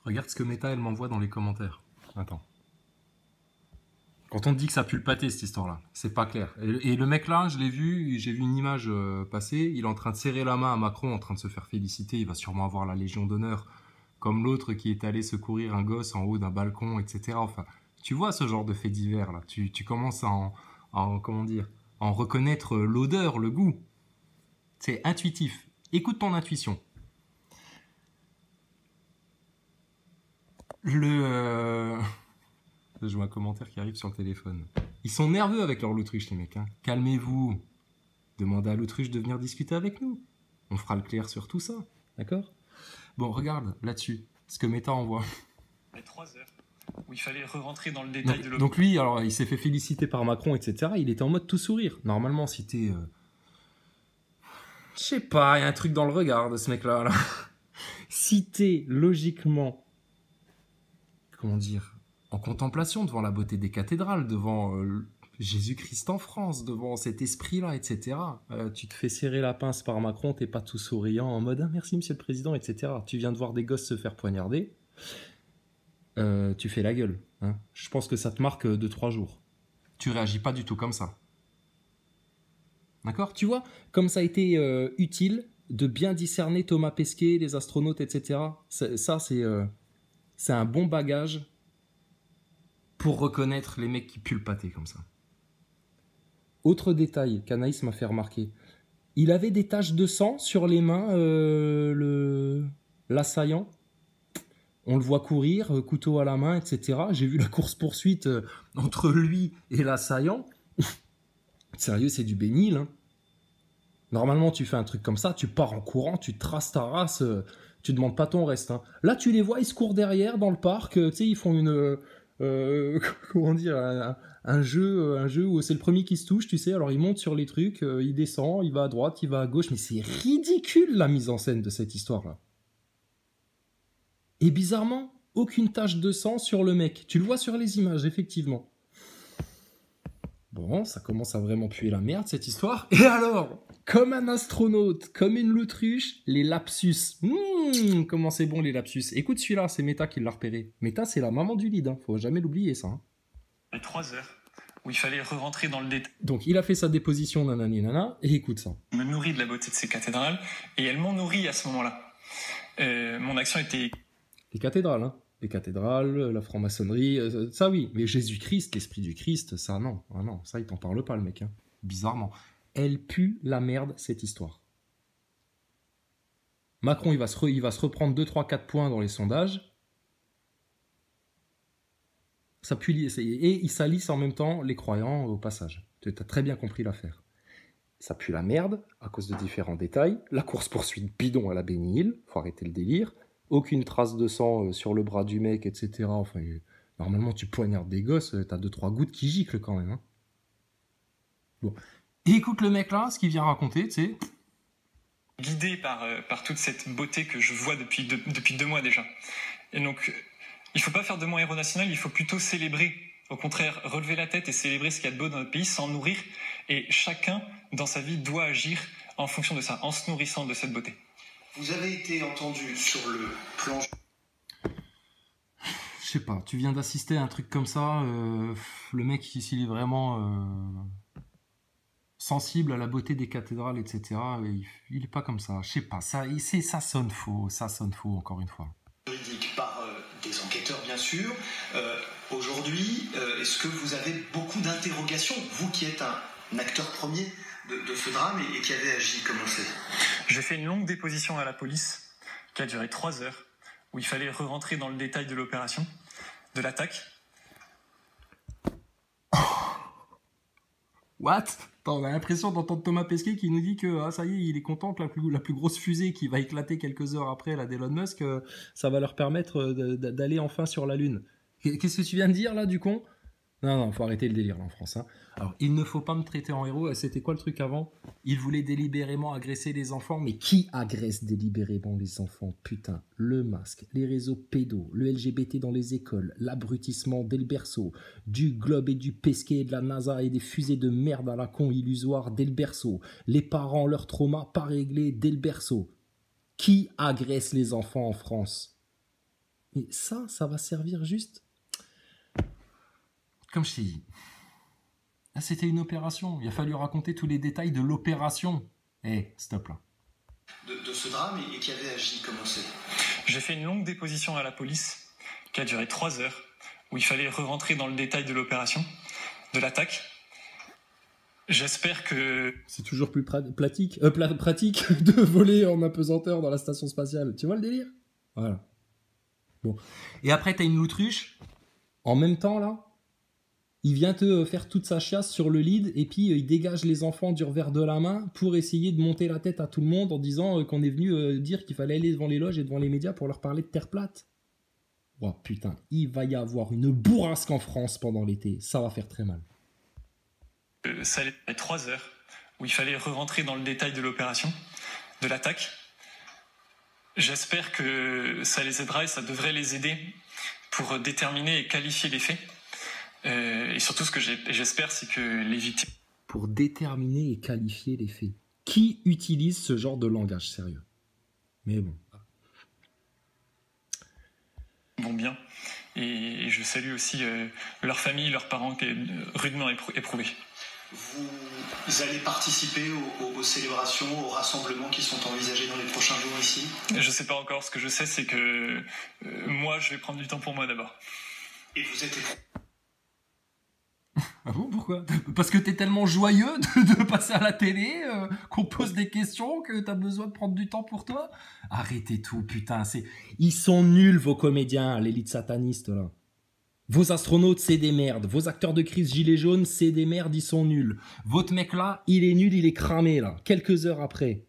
Regarde ce que Meta, elle m'envoie dans les commentaires. Attends. Quand on te dit que ça pue le pâté, cette histoire-là, c'est pas clair. Et le mec là, je l'ai vu, j'ai vu une image passer, il est en train de serrer la main à Macron, en train de se faire féliciter, il va sûrement avoir la Légion d'honneur, comme l'autre qui est allé secourir un gosse en haut d'un balcon, etc. Enfin, tu vois ce genre de fait divers là, tu commences comment dire, à en reconnaître l'odeur, le goût. C'est intuitif. Écoute ton intuition. Je vois un commentaire qui arrive sur le téléphone. Ils sont nerveux avec leur l'autruche, les mecs. Hein. Calmez-vous. Demandez à l'autruche de venir discuter avec nous. On fera le clair sur tout ça. D'accord? Bon, regarde, là-dessus, ce que Meta envoie. Les 3 heures où il fallait re-rentrer dans le détail de l'opération. Donc lui, alors, il s'est fait féliciter par Macron, etc. Il était en mode tout sourire. Normalement, si t'es... Je sais pas, il y a un truc dans le regard de ce mec-là. Là. Si t'es logiquement... Comment dire, en contemplation devant la beauté des cathédrales, devant Jésus-Christ en France, devant cet esprit-là, etc. Tu te fais serrer la pince par Macron, t'es pas tout souriant en mode « Ah, merci, monsieur le président », etc. Tu viens de voir des gosses se faire poignarder, tu fais la gueule. Hein. Je pense que ça te marque de 3 jours. Tu réagis pas du tout comme ça. D'accord? Tu vois, comme ça a été utile de bien discerner Thomas Pesquet, les astronautes, etc. Ça, c'est un bon bagage pour reconnaître les mecs qui puent le pâté comme ça. Autre détail qu'Anaïs m'a fait remarquer. Il avait des taches de sang sur les mains, l'assaillant. On le voit courir, couteau à la main, etc. J'ai vu la course-poursuite entre lui et l'assaillant. Sérieux, c'est du bénil. Hein. Normalement, tu fais un truc comme ça, tu pars en courant, tu traces ta race, tu demandes pas ton reste. Hein. Là, tu les vois, ils se courent derrière dans le parc, tu sais, ils font une... comment dire, un jeu où c'est le premier qui se touche, tu sais, alors il monte sur les trucs, il descend, il va à droite, il va à gauche, mais c'est ridicule la mise en scène de cette histoire-là. Et bizarrement, aucune tache de sang sur le mec. Tu le vois sur les images, effectivement. Bon, ça commence à vraiment puer la merde, cette histoire. Et alors, comme un astronaute, comme une l'autruche, les lapsus. Comment c'est bon, les lapsus. Écoute celui-là, c'est Meta qui l'a repéré. Meta, c'est la maman du lead, hein. Faut jamais l'oublier, ça. Hein. Les 3 heures où il fallait re-rentrer dans le détail. Donc, il a fait sa déposition, nanani nana, et écoute ça. Je me nourris de la beauté de ces cathédrales, et elles m'ont nourri à ce moment-là. Mon action était... Les cathédrales, hein. Les cathédrales, la franc-maçonnerie, ça oui. Mais Jésus-Christ, l'esprit du Christ, ça non. Ah non, ça il t'en parle pas le mec. Hein. Bizarrement. Elle pue la merde, cette histoire. Macron, il va se reprendre 2, 3, 4 points dans les sondages. Ça pue, et il salisse en même temps les croyants au passage. Tu as très bien compris l'affaire. Ça pue la merde à cause de différents détails. La course-poursuite bidon à la Bénil, faut arrêter le délire. Aucune trace de sang sur le bras du mec, etc. Enfin, normalement, tu poignardes des gosses, t'as 2-3 gouttes qui giclent quand même. Hein. Bon. Et écoute le mec là, ce qu'il vient raconter, tu sais. Guidé par toute cette beauté que je vois depuis 2 mois déjà. Et donc, il ne faut pas faire de moi héros national, il faut plutôt célébrer. Au contraire, relever la tête et célébrer ce qu'il y a de beau dans notre pays, s'en nourrir. Et chacun, dans sa vie, doit agir en fonction de ça, en se nourrissant de cette beauté. Vous avez été entendu sur le plan... Je sais pas, tu viens d'assister à un truc comme ça, le mec, s'il est vraiment sensible à la beauté des cathédrales, etc., il est pas comme ça. Je sais pas, ça sonne faux, encore une fois. Juridique par des enquêteurs, bien sûr. Aujourd'hui, est-ce que vous avez beaucoup d'interrogations, vous qui êtes un acteur premier de ce drame et qui avez agi, comment c'est? J'ai fait une longue déposition à la police qui a duré 3 heures, où il fallait re-rentrer dans le détail de l'opération, de l'attaque. What? Attends, on a l'impression d'entendre Thomas Pesquet qui nous dit que ça y est, il est content que la plus grosse fusée qui va éclater quelques heures après, la d'Elon Musk, ça va leur permettre d'aller enfin sur la Lune. Qu'est-ce que tu viens de dire là, du con? Non, faut arrêter le délire là en France. Hein. Alors, il ne faut pas me traiter en héros. C'était quoi le truc avant? Il voulait délibérément agresser les enfants. Mais qui agresse délibérément les enfants? Putain, le masque, les réseaux pédos, le LGBT dans les écoles, l'abrutissement dès le berceau, du globe et du Pesquet et de la NASA et des fusées de merde à la con illusoire dès le berceau, les parents, leur trauma pas réglé dès le berceau. Qui agresse les enfants en France? Et ça va servir juste... Comme je t'ai dit, là, c'était une opération. Il a fallu raconter tous les détails de l'opération. Stop là. De ce drame et qui avait agi, comment c'est? J'ai fait une longue déposition à la police qui a duré 3 heures, où il fallait re-rentrer dans le détail de l'opération, de l'attaque. J'espère que... C'est toujours plus pratique de voler en apesanteur dans la station spatiale. Tu vois le délire? Voilà. Bon. Et après, t'as une loutruche. En même temps, là, il vient te faire toute sa chiasse sur le lead et puis il dégage les enfants du revers de la main pour essayer de monter la tête à tout le monde en disant qu'on est venu dire qu'il fallait aller devant les loges et devant les médias pour leur parler de terre plate. Oh putain, il va y avoir une bourrasque en France pendant l'été. Ça va faire très mal. Ça allait être 3 heures, où il fallait re-rentrer dans le détail de l'opération, de l'attaque. J'espère que ça les aidera et ça devrait les aider pour déterminer et qualifier les faits. Et surtout, ce que j'espère, c'est que les victimes... Pour déterminer et qualifier les faits. Qui utilise ce genre de langage sérieux? Mais bon. Vont bien. Et je salue aussi leur famille, leurs parents qui est rudement éprouvés. Vous allez participer aux célébrations, aux rassemblements qui sont envisagés dans les prochains jours ici? Je ne sais pas encore. Ce que je sais, c'est que moi, je vais prendre du temps pour moi d'abord. Et vous êtes... Ah bon, pourquoi? Parce que t'es tellement joyeux de passer à la télé, qu'on pose des questions, que t'as besoin de prendre du temps pour toi? Arrêtez tout, putain, ils sont nuls, vos comédiens, l'élite sataniste, là. Vos astronautes, c'est des merdes. Vos acteurs de crise gilets jaunes, c'est des merdes, ils sont nuls. Votre mec là, il est nul, il est cramé, là. Quelques heures après.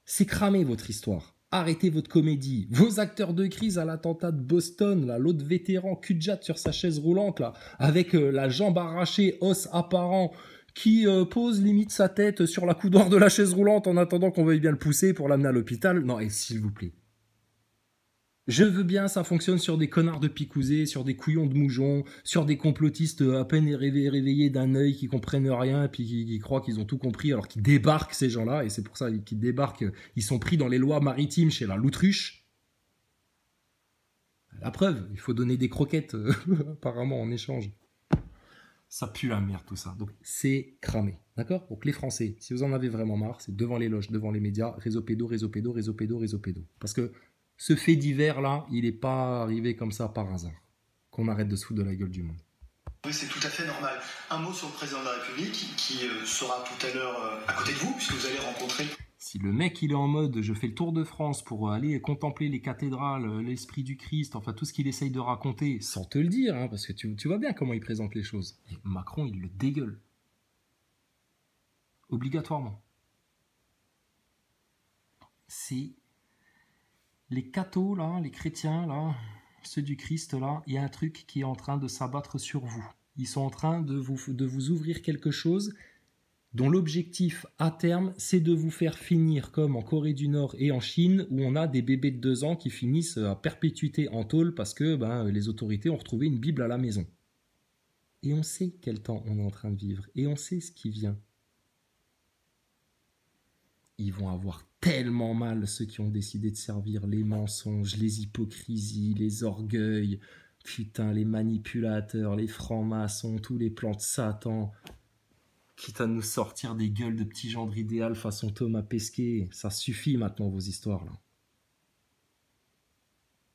C'est cramé, votre histoire. Arrêtez votre comédie. Vos acteurs de crise à l'attentat de Boston, là, l'autre vétéran cul-de-jatte sur sa chaise roulante, là, avec la jambe arrachée, os apparent, qui pose limite sa tête sur la coudoir de la chaise roulante en attendant qu'on veuille bien le pousser pour l'amener à l'hôpital. Non, et s'il vous plaît. Je veux bien, ça fonctionne sur des connards de picousés, sur des couillons de moujon, sur des complotistes à peine réveillés d'un œil qui comprennent rien et puis qui croient qu'ils ont tout compris alors qu'ils débarquent ces gens-là et c'est pour ça qu'ils débarquent, ils sont pris dans les lois maritimes chez la loutruche. La preuve, il faut donner des croquettes apparemment en échange. Ça pue la merde tout ça, donc c'est cramé, d'accord? Donc les Français, si vous en avez vraiment marre, c'est devant les loges, devant les médias, réseau pédo, réseau pédo, réseau pédo, réseau pédo. Parce que ce fait divers là, il n'est pas arrivé comme ça par hasard. Qu'on arrête de se foutre de la gueule du monde. Oui, c'est tout à fait normal. Un mot sur le président de la République qui sera tout à l'heure à côté de vous, puisque vous allez rencontrer... Si le mec il est en mode je fais le tour de France pour aller contempler les cathédrales, l'esprit du Christ, enfin tout ce qu'il essaye de raconter, sans te le dire, hein, parce que tu vois bien comment il présente les choses. Et Macron il le dégueule. Obligatoirement. C'est... Les cathos, là, les chrétiens, là, ceux du Christ, là, il y a un truc qui est en train de s'abattre sur vous. Ils sont en train de vous ouvrir quelque chose dont l'objectif, à terme, c'est de vous faire finir comme en Corée du Nord et en Chine, où on a des bébés de 2 ans qui finissent à perpétuité en tôle parce que les autorités ont retrouvé une Bible à la maison. Et on sait quel temps on est en train de vivre, et on sait ce qui vient. Ils vont avoir tellement mal, ceux qui ont décidé de servir les mensonges, les hypocrisies, les orgueils, putain, les manipulateurs, les francs-maçons, tous les plans de Satan, quitte à nous sortir des gueules de petits gendres idéal façon Thomas Pesquet. Ça suffit maintenant, vos histoires, là.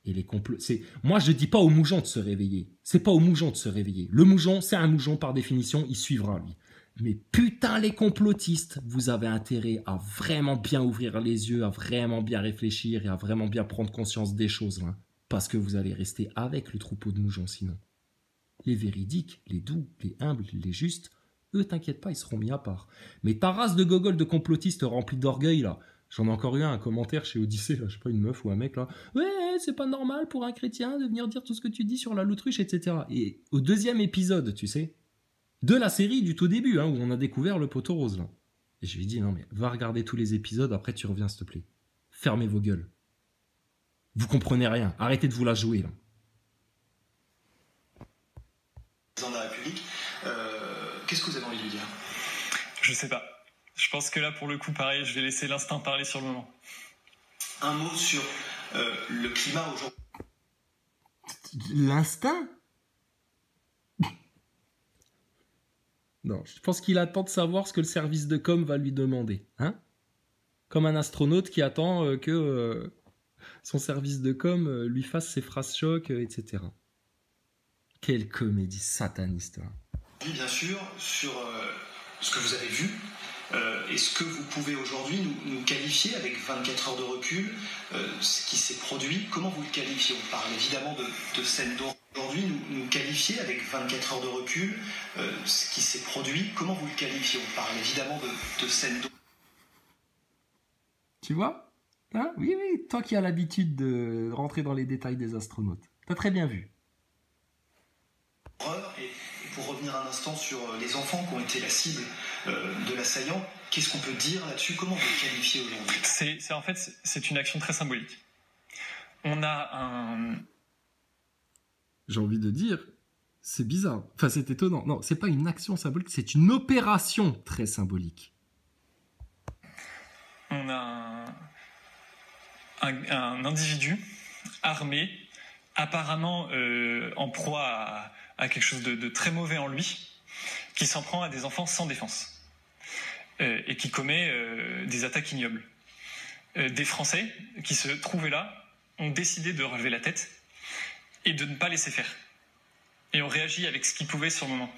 Et les complots... Moi, je dis pas aux moujons de se réveiller. C'est pas aux moujons de se réveiller. Le moujon, c'est un moujon par définition, il suivra, lui. Mais putain, les complotistes, vous avez intérêt à vraiment bien ouvrir les yeux, à vraiment bien réfléchir et à vraiment bien prendre conscience des choses, hein, parce que vous allez rester avec le troupeau de moujons sinon. Les véridiques, les doux, les humbles, les justes, eux, t'inquiète pas, ils seront mis à part. Mais ta race de gogoles de complotistes remplis d'orgueil, là, j'en ai encore eu un commentaire chez Odyssée, là, je sais pas, une meuf ou un mec, là, ouais, c'est pas normal pour un chrétien de venir dire tout ce que tu dis sur la l'autruche, etc. Et au 2e épisode, tu sais, de la série du tout début, hein, où on a découvert le poteau rose, là. Et je lui ai dit, non mais, va regarder tous les épisodes, après tu reviens, s'il te plaît. Fermez vos gueules. Vous comprenez rien, arrêtez de vous la jouer, là. Président de la République, qu'est-ce que vous avez envie de lui dire? Je sais pas. Je pense que là, pour le coup, pareil, je vais laisser l'instinct parler sur le moment. Un mot sur le climat aujourd'hui. L'instinct? Non, je pense qu'il attend de savoir ce que le service de com va lui demander. Hein? Comme un astronaute qui attend que son service de com lui fasse ses phrases chocs, etc. Quelle comédie sataniste. Hein. Oui, bien sûr, sur ce que vous avez vu. Est-ce que vous pouvez aujourd'hui nous qualifier avec 24 heures de recul ce qui s'est produit? Comment vous le qualifiez? On parle évidemment de scène d'horreur. Aujourd'hui, nous qualifier avec 24 heures de recul ce qui s'est produit. Comment vous le qualifiez? On parle évidemment de scène d'horreur. Tu vois? Hein? Oui, toi qui as l'habitude de rentrer dans les détails des astronautes. T'as très bien vu. Et pour revenir un instant sur les enfants qui ont été la cible de l'assaillant, qu'est-ce qu'on peut dire là-dessus? Comment vous le qualifiez aujourd'hui? En fait, c'est une action très symbolique. On a un... J'ai envie de dire, c'est bizarre. Enfin, c'est étonnant. Non, c'est pas une action symbolique, c'est une opération très symbolique. On a un individu armé, apparemment en proie à quelque chose de très mauvais en lui, qui s'en prend à des enfants sans défense et qui commet des attaques ignobles. Des Français qui se trouvaient là ont décidé de relever la tête et de ne pas laisser faire. Et ont réagi avec ce qu'ils pouvaient sur le moment.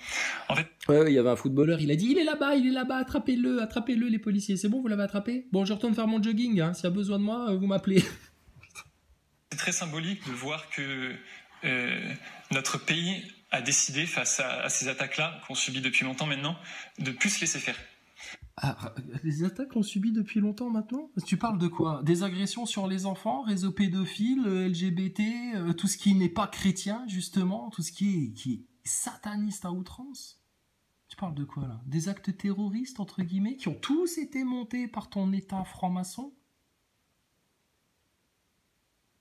En fait, ouais, il y avait un footballeur, il a dit il est là-bas, attrapez-le les policiers. C'est bon, vous l'avez attrapé? Bon, je retourne faire mon jogging, hein. S'il y a besoin de moi, vous m'appelez. C'est très symbolique de voir que notre pays a décidé, face à ces attaques-là, qu'on subit depuis longtemps maintenant, de plus se laisser faire. Ah, les attaques qu'on subit depuis longtemps maintenant? Tu parles de quoi? Des agressions sur les enfants, réseaux pédophiles, LGBT, tout ce qui n'est pas chrétien, justement, tout ce qui est sataniste à outrance? Tu parles de quoi, là? Des actes terroristes, entre guillemets, qui ont tous été montés par ton État franc-maçon?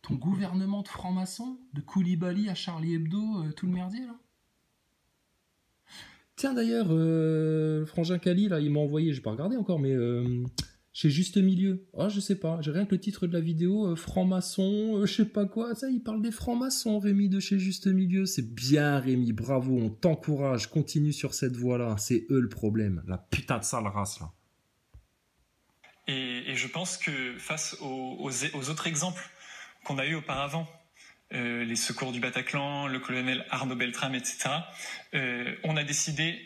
Ton gouvernement de franc-maçon? De Koulibaly à Charlie Hebdo, tout le merdier, là? Tiens, d'ailleurs, Frangin Kali, là, il m'a envoyé, j'ai pas regardé encore, mais chez Juste Milieu. Ah, je sais pas, j'ai rien que le titre de la vidéo, franc-maçon, je sais pas quoi. Ça, il parle des francs-maçons, Rémi, de chez Juste Milieu. C'est bien, Rémi, bravo, on t'encourage, continue sur cette voie-là. C'est eux le problème, la putain de sale race, là. Et je pense que face aux autres exemples qu'on a eu auparavant, les secours du Bataclan, le colonel Arnaud Beltrame, etc., on a décidé...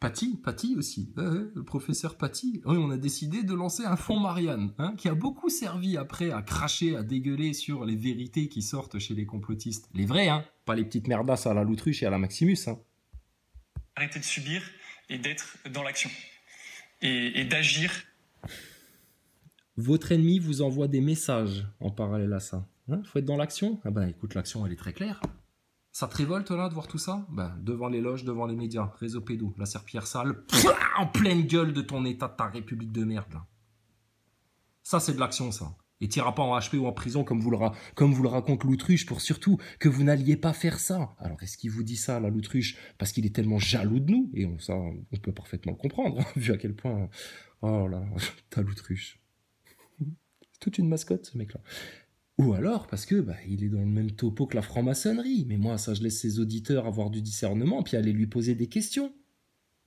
Paty aussi, le professeur Paty. Oui, on a décidé de lancer un fonds Marianne, hein, qui a beaucoup servi après à cracher, à dégueuler sur les vérités qui sortent chez les complotistes. Les vrais, hein, pas les petites merdasses à la Loutruche et à la Maximus. Hein. Arrêter de subir et d'être dans l'action. Et d'agir. Votre ennemi vous envoie des messages en parallèle à ça. Hein, faut être dans l'action? Ah ben écoute, l'action elle est très claire. Ça te révolte là de voir tout ça? Ben, devant les loges, devant les médias, réseau pédo, la serpillière sale, en pleine gueule de ton état, de ta république de merde là. Ça c'est de l'action ça. Et t'iras pas en HP ou en prison comme vous le raconte l'autruche pour surtout que vous n'alliez pas faire ça. Alors est-ce qu'il vous dit ça là l'autruche parce qu'il est tellement jaloux de nous? Et on peut parfaitement le comprendre, hein, vu à quel point... Oh là, t'as l'autruche. C'est toute une mascotte ce mec là. Ou alors parce que il est dans le même topo que la franc-maçonnerie. Mais moi, ça, je laisse ses auditeurs avoir du discernement puis aller lui poser des questions.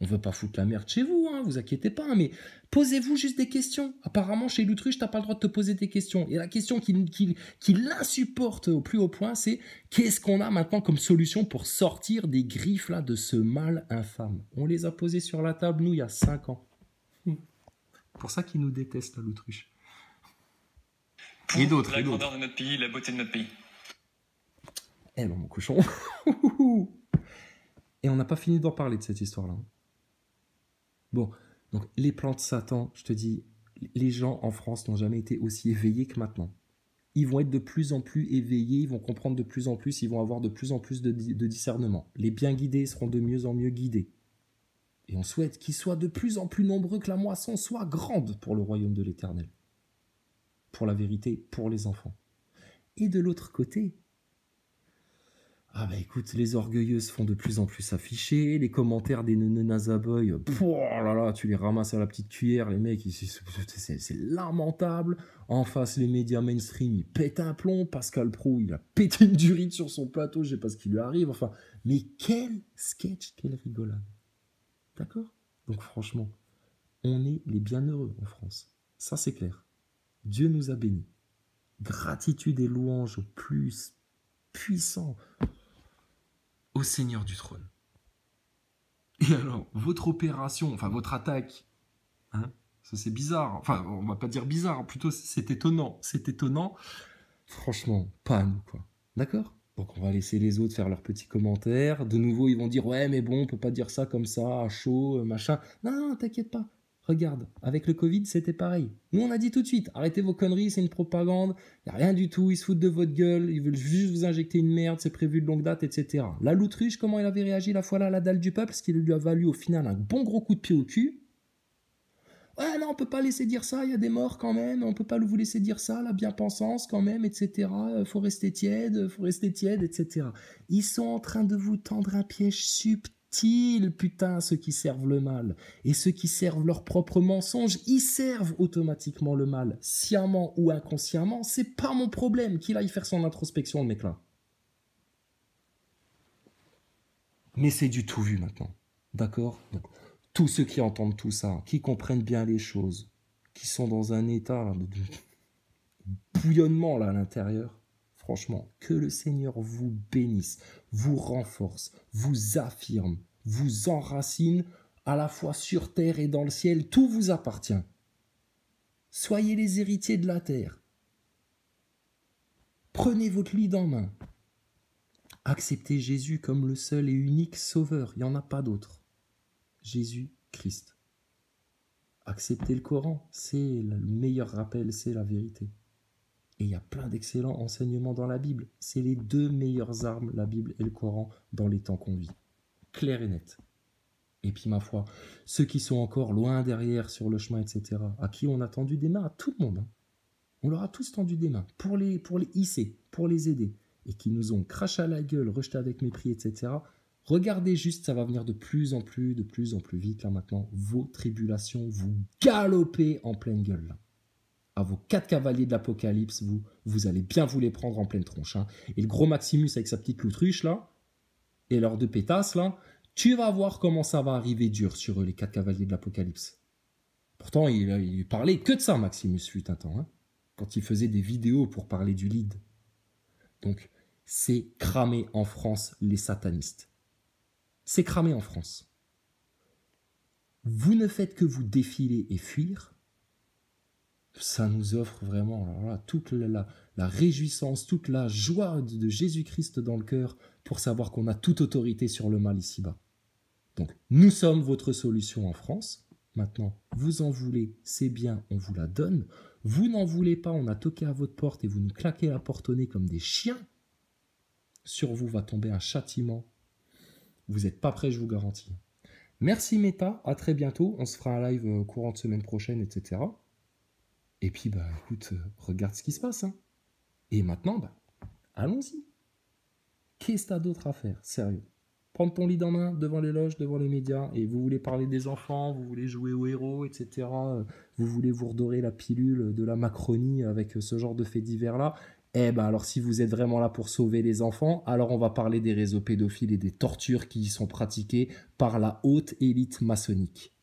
On veut pas foutre la merde chez vous, hein, vous inquiétez pas, mais posez-vous juste des questions. Apparemment, chez l'autruche, t'as pas le droit de te poser des questions. Et la question qui l'insupporte au plus haut point, c'est qu'est-ce qu'on a maintenant comme solution pour sortir des griffes là de ce mal infâme? On les a posées sur la table, nous, il y a 5 ans. C'est pour ça qu'ils nous détestent, là, l'autruche. Pour la grandeur de notre pays, la beauté de notre pays. Eh ben mon cochon. Et on n'a pas fini d'en parler de cette histoire-là. Bon, donc les plans de Satan, je te dis, les gens en France n'ont jamais été aussi éveillés que maintenant. Ils vont être de plus en plus éveillés, ils vont comprendre de plus en plus, ils vont avoir de plus en plus de discernement. Les bien guidés seront de mieux en mieux guidés. Et on souhaite qu'ils soient de plus en plus nombreux, que la moisson soit grande pour le royaume de l'Éternel. Pour la vérité, pour les enfants. Et de l'autre côté, Ah bah écoute, les orgueilleux se font de plus en plus afficher, les commentaires des Nazaboy, oh là là, tu les ramasses à la petite cuillère, les mecs, c'est lamentable. En face, les médias mainstream, ils pètent un plomb, Pascal Pro, il a pété une durite sur son plateau, je sais pas ce qui lui arrive, enfin, mais quel sketch, quelle rigolade. D'accord? Donc franchement, on est les bienheureux en France, ça c'est clair. Dieu nous a bénis. Gratitude et louange au plus puissant, au Seigneur du trône. Et alors, votre opération, enfin votre attaque, hein, ça c'est bizarre, enfin on va pas dire bizarre, plutôt c'est étonnant, franchement, pas à nous quoi, d'accord? Donc on va laisser les autres faire leurs petits commentaires, de nouveau ils vont dire ouais mais bon on peut pas dire ça comme ça, à chaud, machin, non t'inquiète pas. Regarde, avec le Covid, c'était pareil. Nous, on a dit tout de suite, arrêtez vos conneries, c'est une propagande, il n'y a rien du tout, ils se foutent de votre gueule, ils veulent juste vous injecter une merde, c'est prévu de longue date, etc. La Loutruche, comment il avait réagi la fois là à la dalle du peuple, ce qui lui a valu au final un bon gros coup de pied au cul. Ouais, non, on peut pas laisser dire ça, il y a des morts quand même, on peut pas vous laisser dire ça, la bien-pensance quand même, etc. Faut rester tiède, etc. Ils sont en train de vous tendre un piège subtil, putain, ceux qui servent le mal. Et ceux qui servent leur propre mensonge, ils servent automatiquement le mal, sciemment ou inconsciemment, c'est pas mon problème qu'il aille faire son introspection, le mec-là. Mais c'est du tout vu maintenant, d'accord? Donc, tous ceux qui entendent tout ça, qui comprennent bien les choses, qui sont dans un état de bouillonnement là à l'intérieur, franchement, que le Seigneur vous bénisse, vous renforce, vous affirme, vous enracine à la fois sur terre et dans le ciel, tout vous appartient. Soyez les héritiers de la terre. Prenez votre lead en main. Acceptez Jésus comme le seul et unique sauveur, il n'y en a pas d'autre. Jésus-Christ. Accepter le Coran, c'est le meilleur rappel, c'est la vérité. Et il y a plein d'excellents enseignements dans la Bible. C'est les deux meilleures armes, la Bible et le Coran, dans les temps qu'on vit. Clair et net. Et puis ma foi, ceux qui sont encore loin derrière sur le chemin, etc., à qui on a tendu des mains, à tout le monde. Hein. On leur a tous tendu des mains pour les hisser, pour les aider. Et qui nous ont craché à la gueule, rejeté avec mépris, etc., regardez juste, ça va venir de plus en plus vite là maintenant. Vos tribulations, vous galopez en pleine gueule là. À vos 4 cavaliers de l'Apocalypse, vous allez bien vous les prendre en pleine tronche. Hein. Et le gros Maximus avec sa petite loutruche là, et leurs 2 pétasses là, tu vas voir comment ça va arriver dur sur eux, les 4 cavaliers de l'Apocalypse. Pourtant, il parlait que de ça, Maximus, fut un temps, hein, quand il faisait des vidéos pour parler du lead. Donc, c'est cramé en France, les satanistes. C'est cramé en France. Vous ne faites que vous défiler et fuir. Ça nous offre vraiment alors là, toute la réjouissance, toute la joie de Jésus-Christ dans le cœur pour savoir qu'on a toute autorité sur le mal ici-bas. Donc, nous sommes votre solution en France. Maintenant, vous en voulez, c'est bien, on vous la donne. Vous n'en voulez pas, on a toqué à votre porte et vous nous claquez la porte au nez comme des chiens. Sur vous va tomber un châtiment. Vous n'êtes pas prêts, je vous garantis. Merci Meta, à très bientôt. On se fera un live courant de semaine prochaine, etc. Et puis, bah, écoute, regarde ce qui se passe. Hein. Et maintenant, bah, allons-y. Qu'est-ce que t'as d'autre à faire? Sérieux. Prendre ton lead en main devant les loges, devant les médias, et vous voulez parler des enfants, vous voulez jouer aux héros, etc. Vous voulez vous redorer la pilule de la Macronie avec ce genre de faits divers-là. Eh ben alors si vous êtes vraiment là pour sauver les enfants, alors on va parler des réseaux pédophiles et des tortures qui y sont pratiquées par la haute élite maçonnique.